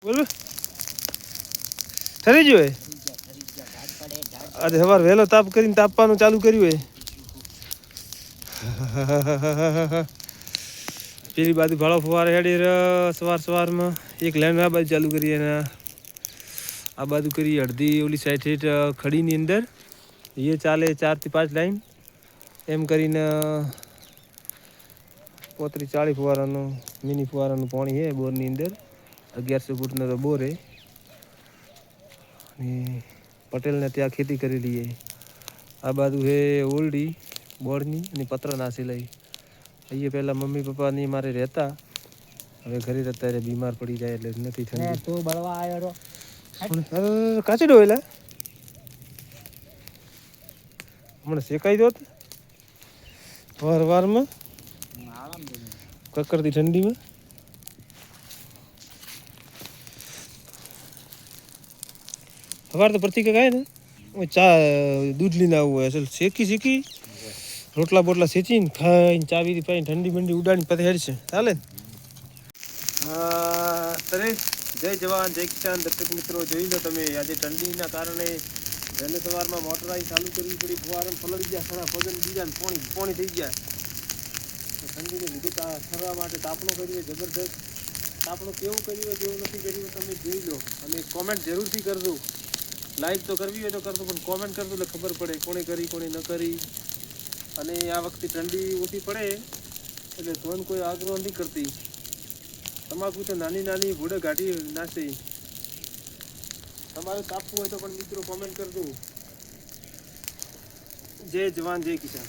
બોલ ઠરી ગયો હે આજે સવાર વહેલો તાપ કરીને તાપવાનું ચાલુ કર્યું હે પેલી બાજુ ભાળો ફુવારે હેડી સવારમાં એક લાઈન આ બાજુ ચાલુ કરી અને આ બાજુ કરી અડધી ઓલી સાઈડ હેઠ ખડીની અંદર એ ચાલે 4 થી 5 લાઈન એમ કરીને 35-40 ફુવારાનું મિની ફુવારાનું પાણી છે બોરની અંદર 1100 ફૂટનો તો બોર હે અને પટેલને ત્યાં ખેતી કરેલી છે આ બાજુ છે ઓલડી બોરની અને પત્ર નાસી લઈ અહીંયા પહેલાં મમ્મી પપ્પાની મારે રહેતા હવે ઘરે અત્યારે બીમાર પડી જાય એટલે નથી ઠંડી તું બળવા આવ્યો કાચી ડોયલા હમણાં શેકાઈ દો વારમાં કકડતી ઠંડીમાં સવાર તો પ્રતિક ખાય ને ચા દૂધ લઈને આવવું હોય અસલ શેકી રોટલા બોટલા શેચીને ખાઈને ચાવી પાઈને ઠંડી બંડી ઉડાડીને પછી હેડશે ચાલે ને તરે જય જવાન જય કિસાન દર્શક મિત્રો જોઈ લો તમે આજે ઠંડીના કારણે વહેલે સવારમાં મોટર આવી ચાલુ કરવી પડી ફુવારામાં પલળી ગયા ખરા પગન બીજા ને પોણી થઈ ગયા ઠંડીને લીધે ઠરવા માટે તાપણું કર્યું જબરદસ્ત તાપણું કેવું કર્યું કેવું નથી કર્યું તમે જોઈ લો અને કોમેન્ટ જરૂરથી કરજો લાઈક તો કરવી હોય તો કરજો પણ કોમેન્ટ કરજો એટલે ખબર પડે કોણે કરી કોણે ન કરી અને આ વખતે ઠંડી ઓછી પડે એટલે ધોન કોઈ આગ્રહ નથી કરતી તમાકુ તો નાની ભૂડે ગાડી નાખે તમારે કાપવું હોય તો પણ મિત્રો કોમેન્ટ કરજો જય જવાન જય કિસાન